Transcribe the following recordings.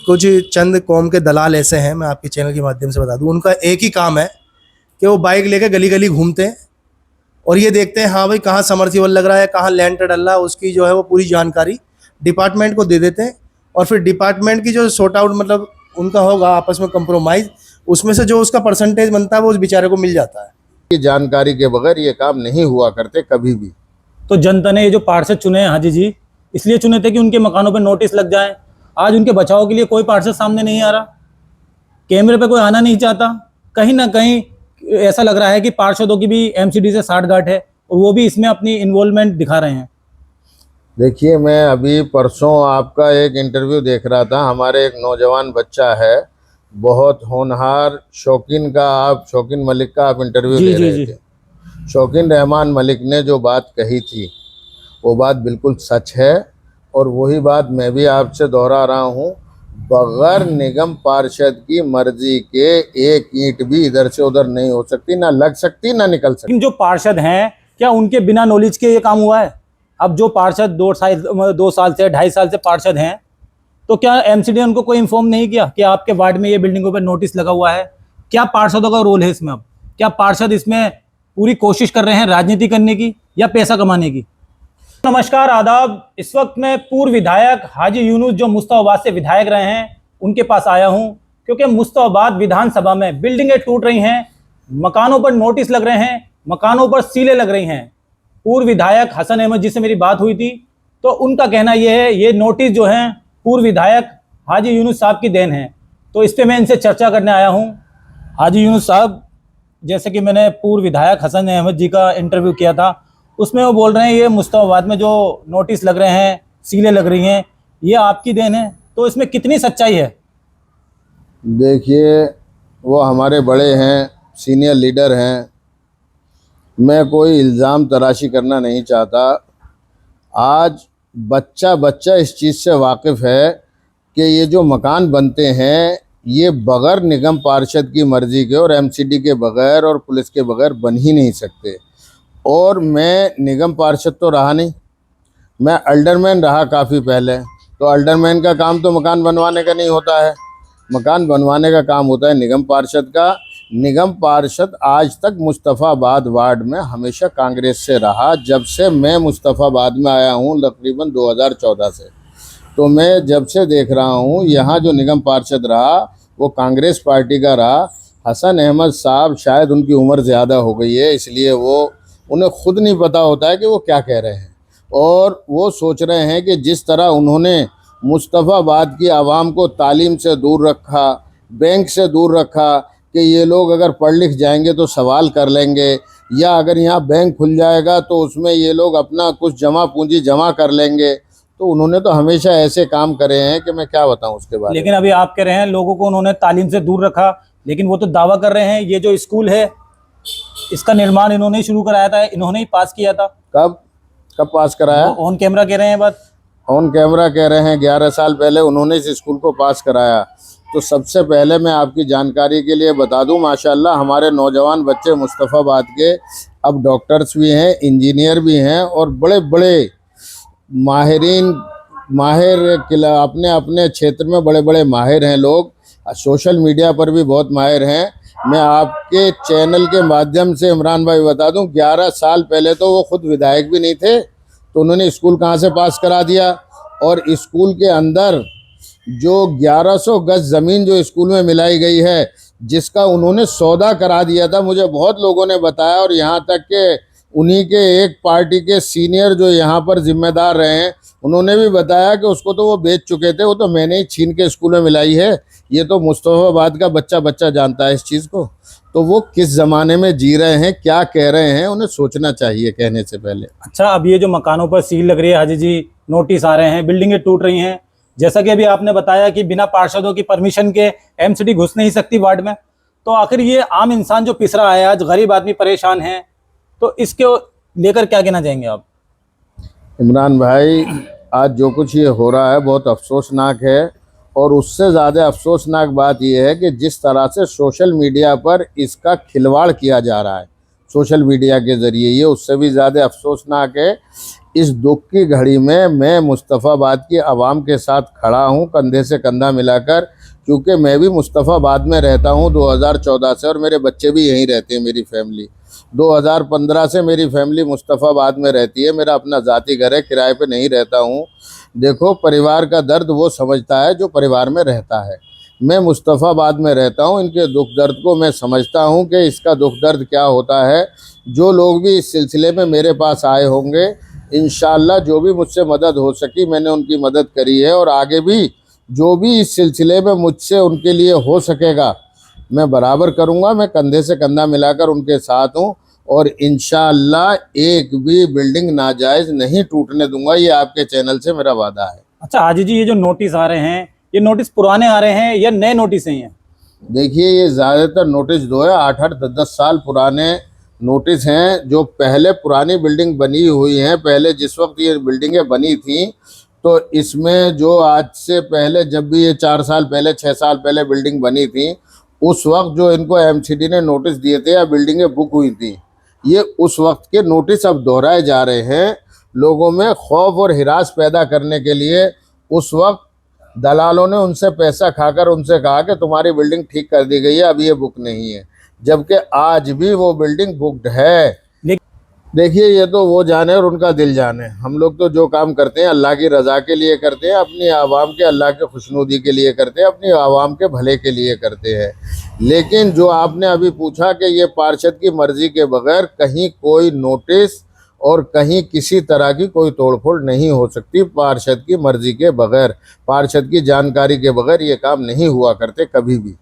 कुछ चंद कौम के दलाल ऐसे हैं, मैं आपके चैनल के माध्यम से बता दूं, उनका एक ही काम है कि वो बाइक लेकर गली गली घूमते हैं और ये देखते हैं हाँ भाई कहाँ समर्सिबल लग रहा है, कहाँ लैंटर डल रहा है, उसकी जो है वो पूरी जानकारी डिपार्टमेंट को दे देते हैं और फिर डिपार्टमेंट की जो सॉर्ट आउट मतलब उनका होगा आपस में कंप्रोमाइज़, उसमें से जो उसका परसेंटेज बनता है वो उस बेचारे को मिल जाता है। की जानकारी के बगैर ये काम नहीं हुआ करते कभी भी। तो जनता ने ये जो पार्षद चुने हैं हाजी जी, इसलिए चुने थे कि उनके मकानों पर नोटिस लग जाए। आज उनके बचाव के लिए कोई पार्षद सामने नहीं आ रहा, कैमरे पे कोई आना नहीं चाहता। कहीं ना कहीं ऐसा लग रहा है कि पार्षदों की भी एमसीडी से साठगांठ है और वो भी इसमें अपनी इन्वॉल्वमेंट दिखा रहे हैं। देखिए, मैं अभी परसों आपका एक इंटरव्यू देख रहा था। हमारे एक नौजवान बच्चा है, बहुत होनहार, शौकीन का, आप शौकीन मलिक का आप इंटरव्यू ले रहे थे। शौकीन रहमान मलिक ने जो बात कही थी वो बात बिल्कुल सच है और वही बात मैं भी आपसे दोहरा रहा हूँ। बगैर निगम पार्षद की मर्जी के एक ईंट भी इधर से उधर नहीं हो सकती, ना लग सकती, ना निकल सकती। लेकिन जो पार्षद हैं, क्या उनके बिना नॉलेज के ये काम हुआ है? अब जो पार्षद 2 साल से 2.5 साल से पार्षद हैं, तो क्या एमसीडी ने उनको कोई इन्फॉर्म नहीं किया कि आपके वार्ड में ये बिल्डिंगों पर नोटिस लगा हुआ है? क्या पार्षदों का रोल है इसमें? अब क्या पार्षद इसमें पूरी कोशिश कर रहे हैं राजनीति करने की या पैसा कमाने की? नमस्कार, आदाब। इस वक्त मैं पूर्व विधायक हाजी यूनुस जो मुस्ताबाद से विधायक रहे हैं उनके पास आया हूं, क्योंकि मुस्ताबाद विधानसभा में बिल्डिंगें टूट रही हैं, मकानों पर नोटिस लग रहे हैं, मकानों पर सीलें लग रही हैं। पूर्व विधायक हसन अहमद जी से मेरी बात हुई थी, तो उनका कहना यह है ये नोटिस जो हैं पूर्व विधायक हाजी यूनुस साहब की देन है। तो इस पर मैं इनसे चर्चा करने आया हूँ। हाजी यूनुस साहब, जैसे कि मैंने पूर्व विधायक हसन अहमद जी का इंटरव्यू किया था, उसमें वो बोल रहे हैं ये मुस्ताबाद में जो नोटिस लग रहे हैं, सीलें लग रही हैं, ये आपकी देन है। तो इसमें कितनी सच्चाई है? देखिए, वो हमारे बड़े हैं, सीनियर लीडर हैं, मैं कोई इल्ज़ाम तराशी करना नहीं चाहता। आज बच्चा बच्चा इस चीज़ से वाकिफ़ है कि ये जो मकान बनते हैं ये बग़ैर निगम पार्षद की मर्ज़ी के और एमसीडी के बग़ैर और पुलिस के बग़ैर बन ही नहीं सकते। और मैं निगम पार्षद तो रहा नहीं, मैं अल्डरमैन रहा काफ़ी पहले। तो अल्डरमैन का काम तो मकान बनवाने का नहीं होता है, मकान बनवाने का काम होता है निगम पार्षद का। निगम पार्षद आज तक मुस्तफ़ाबाद वार्ड में हमेशा कांग्रेस से रहा, जब से मैं मुस्तफ़ाबाद में आया हूँ तकरीबन 2014 से। तो मैं जब से देख रहा हूँ यहाँ जो निगम पार्षद रहा वो कांग्रेस पार्टी का रहा। हसन अहमद साहब, शायद उनकी उम्र ज़्यादा हो गई है, इसलिए उन्हें खुद नहीं पता होता है कि वो क्या कह रहे हैं। और वो सोच रहे हैं कि जिस तरह उन्होंने मुस्तफ़ाबाद की आवाम को तालीम से दूर रखा, बैंक से दूर रखा कि ये लोग अगर पढ़ लिख जाएंगे तो सवाल कर लेंगे, या अगर यहाँ बैंक खुल जाएगा तो उसमें ये लोग अपना कुछ जमा पूंजी जमा कर लेंगे, तो उन्होंने तो हमेशा ऐसे काम करे हैं कि मैं क्या बताऊँ उसके बारे में। लेकिन अभी आप कह रहे हैं लोगों को उन्होंने तालीम से दूर रखा, लेकिन वो तो दावा कर रहे हैं ये जो स्कूल है इसका निर्माण इन्होंने ही शुरू कराया था, इन्होंने ही पास किया था। कब पास कराया? ऑन कैमरा कह रहे हैं बात। ऑन कैमरा कह रहे हैं 11 साल पहले उन्होंने इस स्कूल को पास कराया। तो सबसे पहले मैं आपकी जानकारी के लिए बता दूं, माशाल्लाह हमारे नौजवान बच्चे मुस्तफ़ाबाद के अब डॉक्टर्स भी हैं, इंजीनियर भी हैं और बड़े बड़े अपने अपने क्षेत्र में बड़े बड़े माहिर हैं लोग। सोशल मीडिया पर भी बहुत माहिर हैं। मैं आपके चैनल के माध्यम से इमरान भाई बता दूं, 11 साल पहले तो वो खुद विधायक भी नहीं थे, तो उन्होंने स्कूल कहाँ से पास करा दिया। और स्कूल के अंदर जो 1100 गज ज़मीन जो स्कूल में मिलाई गई है, जिसका उन्होंने सौदा करा दिया था, मुझे बहुत लोगों ने बताया। और यहाँ तक कि उन्हीं के एक पार्टी के सीनियर जो यहाँ पर जिम्मेदार रहे हैं, उन्होंने भी बताया कि उसको तो वो बेच चुके थे, वो तो मैंने ही छीन के स्कूल में मिलाई है। ये तो मुस्तफ़ाबाद का बच्चा बच्चा जानता है इस चीज़ को। तो वो किस ज़माने में जी रहे हैं, क्या कह रहे हैं, उन्हें सोचना चाहिए कहने से पहले। अच्छा, अब ये जो मकानों पर सील लग रही है हाजी जी, नोटिस आ रहे हैं, बिल्डिंगें टूट रही हैं, जैसा कि अभी आपने बताया कि बिना पार्षदों की परमिशन के एमसीडी घुस नहीं सकती वार्ड में, तो आखिर ये आम इंसान जो पिस रहा है, आज गरीब आदमी परेशान है, तो इसके लेकर क्या कहना चाहेंगे आप? इमरान भाई, आज जो कुछ ये हो रहा है बहुत अफसोसनाक है। और उससे ज़्यादा अफसोसनाक बात यह है कि जिस तरह से सोशल मीडिया पर इसका खिलवाड़ किया जा रहा है सोशल मीडिया के ज़रिए, ये उससे भी ज़्यादा अफसोसनाक है इस दुख की घड़ी में मैं मुस्तफ़ाबाद की आवाम के साथ खड़ा हूं, कंधे से कंधा मिलाकर, क्योंकि मैं भी मुस्तफ़ाबाद में रहता हूं 2014 से, और मेरे बच्चे भी यहीं रहते हैं। मेरी फैमिली 2015 से मेरी फैमिली मुस्तफ़ाबाद में रहती है। मेरा अपना ज़ाती घर है, किराए पे नहीं रहता हूं। देखो, परिवार का दर्द वो समझता है जो परिवार में रहता है। मैं मुस्तफ़ाबाद में रहता हूं, इनके दुख दर्द को मैं समझता हूं कि इसका दुख दर्द क्या होता है। जो लोग भी इस सिलसिले में मेरे पास आए होंगे, इंशाअल्लाह जो भी मुझसे मदद हो सकी मैंने उनकी मदद करी है, और आगे भी जो भी इस सिलसिले में मुझसे उनके लिए हो सकेगा मैं बराबर करूंगा। मैं कंधे से कंधा मिलाकर उनके साथ हूं, और इंशाअल्लाह एक भी बिल्डिंग नाजायज़ नहीं टूटने दूंगा। ये आपके चैनल से मेरा वादा है। अच्छा हाजी जी, ये जो नोटिस आ रहे हैं, ये नोटिस पुराने आ रहे हैं या नए नोटिस हैं ये? देखिए, ये ज़्यादातर नोटिस दो है 8-8 10-10 साल पुराने नोटिस हैं, जो पहले पुरानी बिल्डिंग बनी हुई हैं। पहले जिस वक्त ये बिल्डिंगें बनी थी, तो इसमें जो आज से पहले, जब भी ये 4 साल पहले 6 साल पहले बिल्डिंग बनी थी, उस वक्त जो इनको एमसीडी ने नोटिस दिए थे या बिल्डिंगें बुक हुई थी, ये उस वक्त के नोटिस अब दोहराए जा रहे हैं, लोगों में खौफ और हिरास पैदा करने के लिए। उस वक्त दलालों ने उनसे पैसा खाकर उनसे कहा कि तुम्हारी बिल्डिंग ठीक कर दी गई है, अब ये बुक नहीं है, जबकि आज भी वो बिल्डिंग बुकड है। देखिए, ये तो वो जाने और उनका दिल जाने। हम लोग तो जो काम करते हैं अल्लाह की रज़ा के लिए करते हैं, अपनी आवाम के अल्लाह के खुशनुदी के लिए करते हैं, अपनी आवाम के भले के लिए करते हैं। लेकिन जो आपने अभी पूछा कि ये पार्षद की मर्ज़ी के बगैर कहीं कोई नोटिस और कहीं किसी तरह की कोई तोड़फोड़ नहीं हो सकती। पार्षद की मर्ज़ी के बगैर, पार्षद की जानकारी के बगैर ये काम नहीं हुआ करते कभी भी।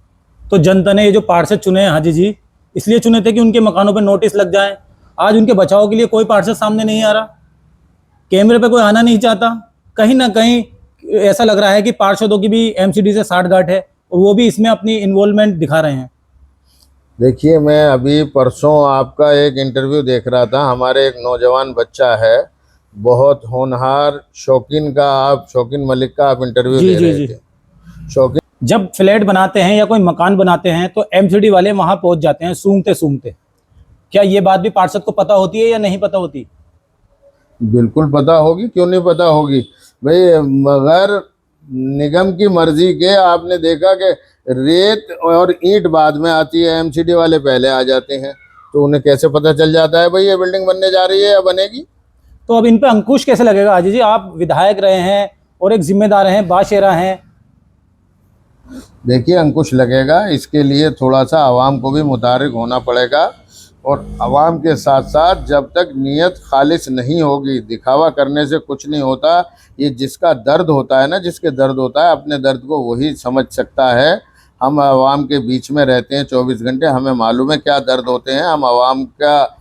तो जनता ने ये जो पार्षद चुने हैं हाजी जी, इसलिए चुने थे कि उनके मकानों पर नोटिस लग जाए। आज उनके बचाव के लिए कोई पार्षद सामने नहीं आ रहा, कैमरे पे कोई आना नहीं चाहता। कहीं ना कहीं ऐसा लग रहा है कि पार्षदों की भी एमसीडी से साठगांठ है, और वो भी इसमें अपनी इन्वॉल्वमेंट दिखा रहे हैं। देखिए, मैं अभी परसों आपका एक इंटरव्यू देख रहा था। हमारे एक नौजवान बच्चा है, बहुत होनहार, शौकीन का, आप शौकीन मलिक का आप इंटरव्यू जी दे जी रहे जी। थे। शौकीन, जब फ्लैट बनाते हैं या कोई मकान बनाते हैं तो एमसीडी वाले वहां पहुंच जाते हैं सूंघते सूंघते। क्या ये बात भी पार्षद को पता होती है या नहीं पता होती? बिल्कुल पता होगी, क्यों नहीं पता होगी भाई। मगर निगम की मर्जी के, आपने देखा कि रेत और ईंट बाद में आती है, एमसीडी वाले पहले आ जाते हैं, तो उन्हें कैसे पता चल जाता है भाई ये बिल्डिंग बनने जा रही है या बनेगी? तो अब इन पे अंकुश कैसे लगेगा हाजी जी? आप विधायक रहे हैं और एक जिम्मेदार हैं, बाशेरा हैं। देखिए, अंकुश लगेगा, इसके लिए थोड़ा सा आवाम को भी मुतारिक होना पड़ेगा, और आवाम के साथ साथ जब तक नीयत खालिस नहीं होगी, दिखावा करने से कुछ नहीं होता। ये जिसका दर्द होता है ना, जिसके दर्द होता है, अपने दर्द को वही समझ सकता है। हम आवाम के बीच में रहते हैं 24 घंटे, हमें मालूम है क्या दर्द होते हैं। हम आवाम का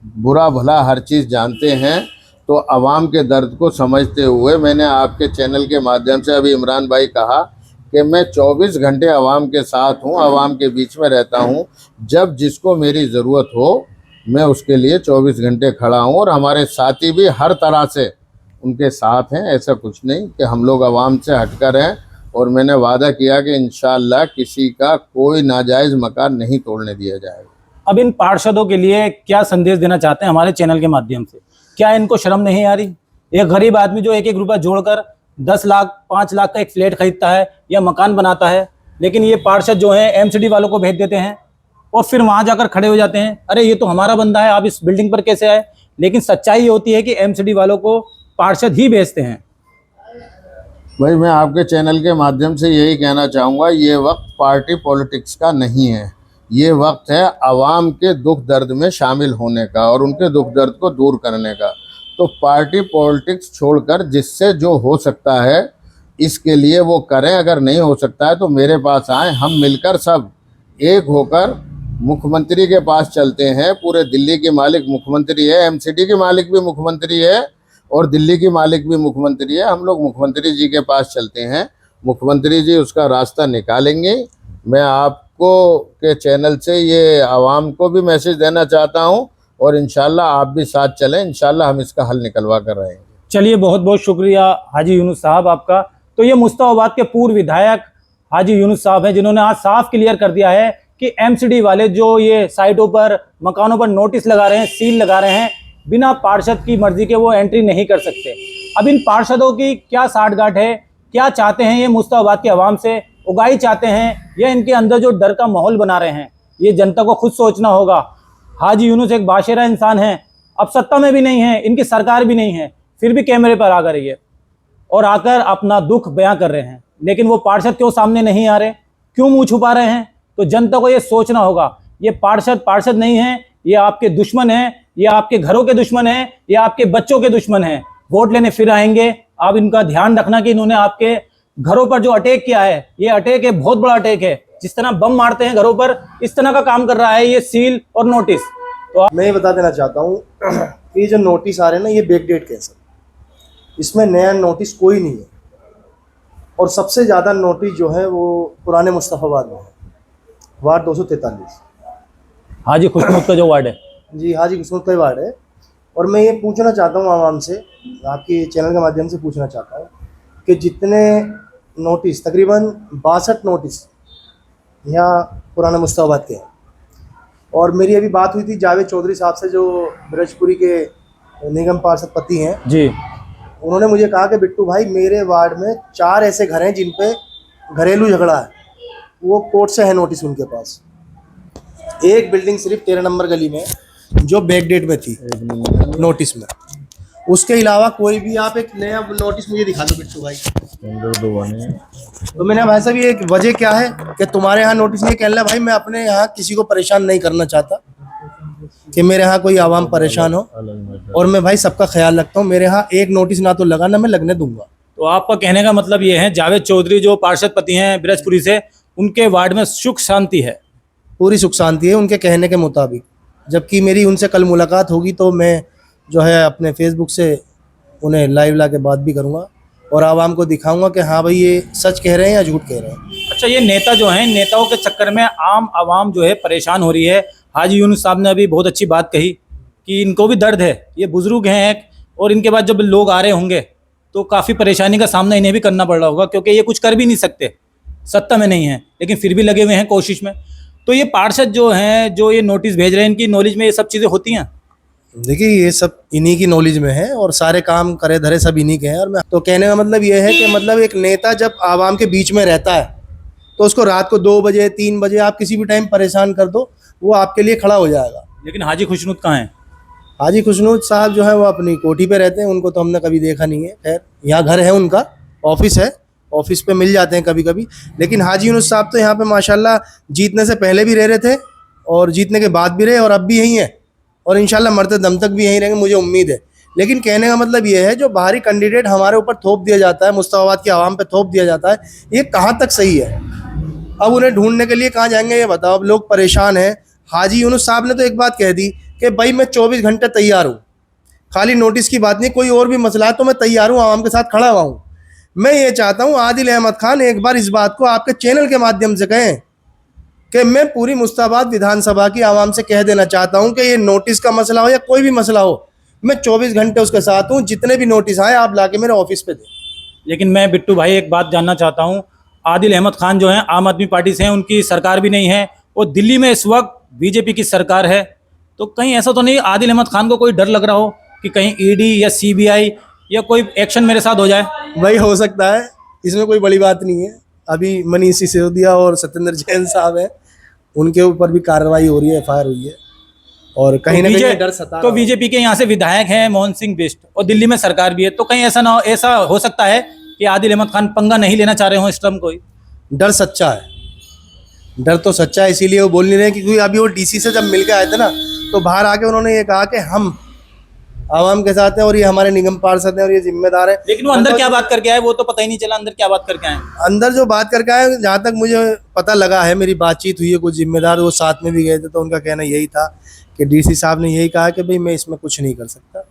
बुरा भला हर चीज़ जानते हैं, तो आवाम के दर्द को समझते हुए मैंने आपके चैनल के माध्यम से, अभी इमरान भाई कहा कि मैं 24 घंटे आवाम के साथ हूँ, आवाम के बीच में रहता हूँ। जब जिसको मेरी ज़रूरत हो मैं उसके लिए 24 घंटे खड़ा हूँ, और हमारे साथी भी हर तरह से उनके साथ हैं। ऐसा कुछ नहीं कि हम लोग आवाम से हटकर हैं, और मैंने वादा किया कि इंशाअल्लाह किसी का कोई नाजायज़ मकान नहीं तोड़ने दिया जाएगा। अब इन पार्षदों के लिए क्या संदेश देना चाहते हैं हमारे चैनल के माध्यम से? क्या इनको शर्म नहीं आ रही? एक गरीब आदमी जो 1-1 रुपया जोड़कर 10 लाख 5 लाख का एक फ्लैट खरीदता है या मकान बनाता है, लेकिन ये पार्षद जो है एमसीडी वालों को भेज देते हैं और फिर वहां जाकर खड़े हो जाते हैं, अरे ये तो हमारा बंदा है, आप इस बिल्डिंग पर कैसे आए? लेकिन सच्चाई ये होती है कि एमसीडी वालों को पार्षद ही भेजते हैं। भाई, मैं आपके चैनल के माध्यम से यही कहना चाहूँगा, ये वक्त पार्टी पॉलिटिक्स का नहीं है। ये वक्त है आवाम के दुख दर्द में शामिल होने का और उनके दुख दर्द को दूर करने का। तो पार्टी पॉलिटिक्स छोड़कर जिससे जो हो सकता है इसके लिए वो करें। अगर नहीं हो सकता है तो मेरे पास आएँ, हम मिलकर सब एक होकर मुख्यमंत्री के पास चलते हैं। पूरे दिल्ली के मालिक मुख्यमंत्री है, एमसीडी के मालिक भी मुख्यमंत्री है, और दिल्ली की मालिक भी मुख्यमंत्री है। हम लोग मुख्यमंत्री जी के पास चलते हैं, मुख्यमंत्री जी उसका रास्ता निकालेंगे। मैं आपको के चैनल से ये आवाम को भी मैसेज देना चाहता हूँ, और इंशाल्लाह आप भी साथ चलें, इंशाल्लाह हम इसका हल निकलवा कर रहेंगे। चलिए, बहुत बहुत शुक्रिया हाजी यूनुस साहब आपका। तो ये मुस्ताबाद के पूर्व विधायक हाजी यूनुस साहब हैं, जिन्होंने आज साफ क्लियर कर दिया है कि एमसीडी वाले जो ये साइटों पर, मकानों पर नोटिस लगा रहे हैं, सील लगा रहे हैं, बिना पार्षद की मर्जी के वो एंट्री नहीं कर सकते। अब इन पार्षदों की क्या साठगांठ है, क्या चाहते हैं ये मुस्ताबाद की आवाम से, उगाही चाहते हैं या इनके अंदर जो डर का माहौल बना रहे हैं, ये जनता को खुद सोचना होगा। हाजी यूनुस एक बाशिरा इंसान है, अब सत्ता में भी नहीं है, इनकी सरकार भी नहीं है, फिर भी कैमरे पर आ रही है और आकर अपना दुख बयां कर रहे हैं। लेकिन वो पार्षद क्यों सामने नहीं आ रहे, क्यों मुंह छुपा रहे हैं? तो जनता को ये सोचना होगा, ये पार्षद नहीं है, ये आपके दुश्मन हैं, ये आपके घरों के दुश्मन हैं, ये आपके बच्चों के दुश्मन हैं। वोट लेने फिर आएंगे, आप इनका ध्यान रखना कि इन्होंने आपके घरों पर जो अटैक किया है, ये अटैक है, बहुत बड़ा अटैक है। जिस तरह बम मारते हैं घरों पर, इस तरह का काम कर रहा है ये सील और नोटिस। तो मैं ये बता देना चाहता हूँ कि ये जो नोटिस आ रहे हैं ना, ये बैकडेट के हैं सब, इसमें नया नोटिस कोई नहीं है। और सबसे ज़्यादा नोटिस जो है वो पुराने मुस्तफ़ाबाद में है, वार्ड 243। हाजी खुशनुद का जो वार्ड है, जी हाजी खुशनुद का ही वार्ड है। और मैं ये पूछना चाहता हूँ आवाम से, आपके चैनल के माध्यम से पूछना चाहता हूँ कि जितने नोटिस, तकरीबन 62 नोटिस यहाँ पुराने मुस्तफ़ाबाद के हैं। और मेरी अभी बात हुई थी जावेद चौधरी साहब से, जो ब्रजपुरी के निगम पार्षद पति हैं जी। उन्होंने मुझे कहा कि बिट्टू भाई, मेरे वार्ड में 4 ऐसे घर हैं जिन पे घरेलू झगड़ा है, वो कोर्ट से है नोटिस उनके पास। एक बिल्डिंग सिर्फ 13 नंबर गली में जो बैकडेट में थी नोटिस में, उसके अलावा कोई भी आप एक नया नोटिस मुझे दिखा दो बिट्टू भाई। तो मैंने भाई साहब ये एक वजह क्या है कि तुम्हारे यहाँ नोटिस नहीं, कहना भाई मैं अपने यहाँ किसी को परेशान नहीं करना चाहता कि मेरे यहाँ कोई आवाम परेशान हो, और मैं भाई सबका ख्याल रखता हूँ। मेरे यहाँ एक नोटिस ना तो लगा, ना मैं लगने दूंगा। तो आपका कहने का मतलब ये है, जावेद चौधरी जो पार्षद पति हैं ब्रजपुरी से, उनके वार्ड में सुख शांति है, पूरी सुख शांति है उनके कहने के मुताबिक। जबकि मेरी उनसे कल मुलाकात होगी तो मैं जो है अपने फेसबुक से उन्हें लाइव ला के बात भी करूँगा और आवाम को दिखाऊंगा कि हाँ भाई ये सच कह रहे हैं या झूठ कह रहे हैं। अच्छा, ये नेता जो हैं, नेताओं के चक्कर में आम आवाम जो है परेशान हो रही है। हाजी यूनुस साहब ने अभी बहुत अच्छी बात कही कि इनको भी दर्द है, ये बुजुर्ग हैं और इनके बाद जब लोग आ रहे होंगे तो काफ़ी परेशानी का सामना इन्हें भी करना पड़ रहा होगा, क्योंकि ये कुछ कर भी नहीं सकते, सत्ता में नहीं है, लेकिन फिर भी लगे हुए हैं कोशिश में। तो ये पार्षद जो हैं, जो ये नोटिस भेज रहे हैं, इनकी नॉलेज में ये सब चीज़ें होती हैं? देखिए ये सब इन्हीं की नॉलेज में है और सारे काम करे धरे सब इन्हीं के हैं। और मैं तो कहने का मतलब ये है कि मतलब एक नेता जब आवाम के बीच में रहता है तो उसको रात को 2 बजे 3 बजे आप किसी भी टाइम परेशान कर दो, वो आपके लिए खड़ा हो जाएगा। लेकिन हाजी खुशनुद कहाँ हैं? हाजी खुशनूद साहब जो है वो अपनी कोठी पे रहते हैं, उनको तो हमने कभी देखा नहीं है। खैर यहाँ घर है उनका, ऑफिस है, ऑफिस पे मिल जाते हैं कभी कभी। लेकिन हाजी यूनुस साहब तो यहाँ पे माशाल्लाह जीतने से पहले भी रह रहे थे और जीतने के बाद भी रहे और अब भी यहीं है और इंशाल्लाह मरते दम तक भी यहीं रहेंगे, मुझे उम्मीद है। लेकिन कहने का मतलब ये है, जो बाहरी कैंडिडेट हमारे ऊपर थोप दिया जाता है, मुस्ताबाद की आवाम पे थोप दिया जाता है, ये कहाँ तक सही है? अब उन्हें ढूंढने के लिए कहाँ जाएंगे ये बताओ? अब लोग परेशान हैं। हाजी यूनुस साहब ने तो एक बात कह दी कि भाई मैं 24 घंटे तैयार हूँ, खाली नोटिस की बात नहीं, कोई और भी मसला है तो मैं तैयार हूँ, आवाम के साथ खड़ा हुआ हूँ। मैं ये चाहता हूँ आदिल अहमद खान एक बार इस बात को आपके चैनल के माध्यम से कहें कि मैं पूरी मुस्ताबाद विधानसभा की आवाम से कह देना चाहता हूँ कि ये नोटिस का मसला हो या कोई भी मसला हो, मैं 24 घंटे उसके साथ हूँ। जितने भी नोटिस आए आप लाके मेरे ऑफिस पे दें। लेकिन मैं बिट्टू भाई एक बात जानना चाहता हूँ, आदिल अहमद खान जो हैं आम आदमी पार्टी से हैं, उनकी सरकार भी नहीं है और दिल्ली में इस वक्त बीजेपी की सरकार है। तो कहीं ऐसा तो नहीं आदिल अहमद खान को कोई डर लग रहा हो कि कहीं ईडी या सीबीआई या कोई एक्शन मेरे साथ हो जाए? भाई हो सकता है, इसमें कोई बड़ी बात नहीं है। अभी मनीष सिसोदिया और सत्येंद्र जैन साहब हैं, उनके ऊपर भी कार्रवाई हो रही है, एफआईआर हुई है और कहीं ना कहीं डर सता। तो बीजेपी के यहाँ से विधायक हैं मोहन सिंह बिष्ट और दिल्ली में सरकार भी है, तो कहीं ऐसा हो सकता है कि आदिल अहमद खान पंगा नहीं लेना चाह रहे हो इस टर्म? कोई डर सच्चा है, डर तो सच्चा है, इसीलिए वो बोल नहीं रहे। क्योंकि अभी वो डीसी से जब मिल के आए थे ना, तो बाहर आके उन्होंने ये कहा कि हम आवाम के साथ हैं और ये हमारे निगम पार्षद हैं और ये जिम्मेदार है। लेकिन वो अंदर क्या बात करके आए वो तो पता ही नहीं चला, अंदर क्या बात करके आए? अंदर जो बात करके आए, जहाँ तक मुझे पता लगा है, मेरी बातचीत हुई है कुछ जिम्मेदार, वो साथ में भी गए थे, तो उनका कहना यही था कि डीसी साहब ने यही कहा कि भाई मैं इसमें कुछ नहीं कर सकता,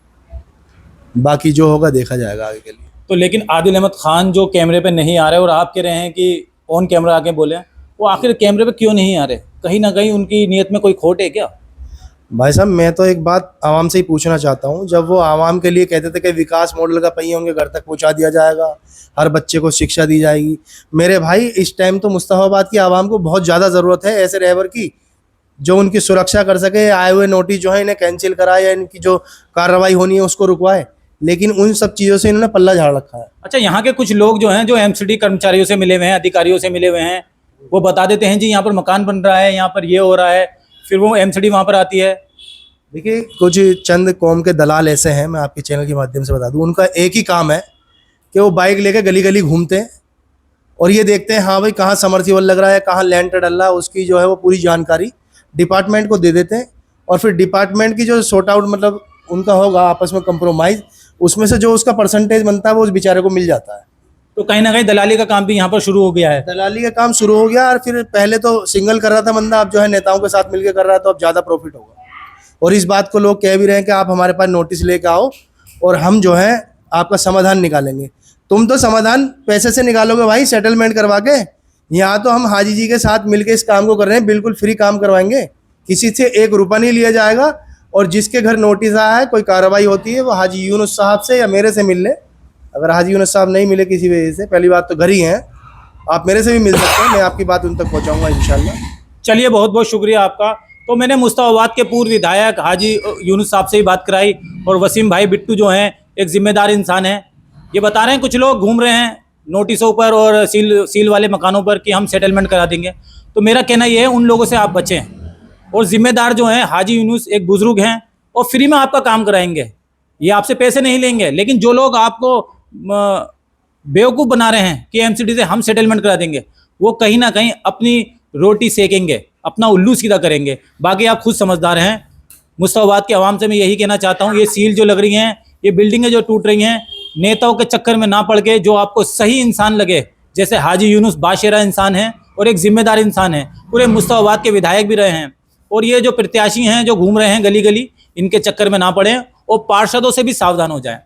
बाकी जो होगा देखा जाएगा आगे के लिए। तो लेकिन आदिल अहमद खान जो कैमरे पे नहीं आ रहे और आप कह रहे हैं कि ऑन कैमरा आके बोले, वो आखिर कैमरे पे क्यों नहीं आ रहे? कहीं ना कहीं उनकी नीयत में कोई खोट है क्या? भाई साहब मैं तो एक बात आवाम से ही पूछना चाहता हूँ, जब वो आवाम के लिए कहते थे कि विकास मॉडल का पहिया उनके घर तक पहुँचा दिया जाएगा, हर बच्चे को शिक्षा दी जाएगी, मेरे भाई इस टाइम तो मुस्तफाबाद की आवाम को बहुत ज़्यादा ज़रूरत है ऐसे रहबर की जो उनकी सुरक्षा कर सके, आए हुए नोटिस जो है इन्हें कैंसिल कराए या इनकी जो कार्रवाई होनी है उसको रुकवाए, लेकिन उन सब चीज़ों से इन्होंने पल्ला झाड़ रखा है। अच्छा, यहाँ के कुछ लोग जो हैं, जो एमसीडी कर्मचारियों से मिले हुए हैं, अधिकारियों से मिले हुए हैं, वो बता देते हैं जी यहाँ पर मकान बन रहा है, यहाँ पर ये हो रहा है, फिर वो एमसीडी वहाँ पर आती है। देखिए, कुछ चंद कौम के दलाल ऐसे हैं, मैं आपके चैनल के माध्यम से बता दूं, उनका एक ही काम है कि वो बाइक लेके गली गली घूमते हैं और ये देखते हैं हाँ भाई कहाँ समर्सिबल लग रहा है, कहाँ लैंटर डल रहा है, उसकी जो है वो पूरी जानकारी डिपार्टमेंट को दे देते हैं और फिर डिपार्टमेंट की जो सॉर्ट आउट मतलब उनका होगा आपस में कंप्रोमाइज़, उसमें से जो उसका परसेंटेज बनता है वो उस बेचारे को मिल जाता है। तो कहीं ना कहीं दलाली का काम भी यहाँ पर शुरू हो गया है। दलाली का काम शुरू हो गया और फिर पहले तो सिंगल कर रहा था बंदा, अब जो है नेताओं के साथ मिलकर कर रहा है, तो अब ज़्यादा प्रॉफिट होगा। और इस बात को लोग कह भी रहे हैं कि आप हमारे पास नोटिस लेके आओ और हम जो है आपका समाधान निकालेंगे। तुम तो समाधान पैसे से निकालोगे भाई, सेटलमेंट करवा के। यहाँ तो हम हाजी जी के साथ मिलके इस काम को कर रहे हैं, बिल्कुल फ्री काम करवाएंगे, किसी से 1 रुपया नहीं लिया जाएगा। और जिसके घर नोटिस आया है, कोई कार्रवाई होती है, वो हाजी यूनुस साहब से या मेरे से मिल ले। अगर हाजी यूनुस साहब नहीं मिले किसी वजह से, पहली बात तो घर ही हैं, आप मेरे से भी मिल सकते हैं, मैं आपकी बात उन तक पहुँचाऊँगा इंशाल्लाह। चलिए, बहुत बहुत शुक्रिया आपका। तो मैंने मुस्ताबाद के पूर्व विधायक हाजी यूनुस साहब से ही बात कराई और वसीम भाई बिट्टू जो हैं एक जिम्मेदार इंसान हैं। ये बता रहे हैं कुछ लोग घूम रहे हैं नोटिसों पर और सील वाले मकानों पर कि हम सेटलमेंट करा देंगे। तो मेरा कहना ये है, उन लोगों से आप बचें और जिम्मेदार जो हैं हाजी यूनुस एक बुजुर्ग हैं और फ्री में आपका काम कराएंगे, ये आपसे पैसे नहीं लेंगे। लेकिन जो लोग आपको बेवकूफ़ बना रहे हैं कि एमसीडी से हम सेटलमेंट करा देंगे, वो कहीं ना कहीं अपनी रोटी सेकेंगे, अपना उल्लू सीधा करेंगे। बाकी आप खुद समझदार हैं। मुस्ताबाद के आवाम से मैं यही कहना चाहता हूँ, ये सील जो लग रही हैं, ये बिल्डिंगें जो टूट रही हैं, नेताओं के चक्कर में ना पड़ के जो आपको सही इंसान लगे, जैसे हाजी यूनुस बाशेरा इंसान हैं और एक जिम्मेदार इंसान है, पूरे मुस्ताबाद के विधायक भी रहे हैं, और ये जो प्रत्याशी हैं जो घूम रहे हैं गली गली, इनके चक्कर में ना पड़ें और पार्षदों से भी सावधान हो जाएं।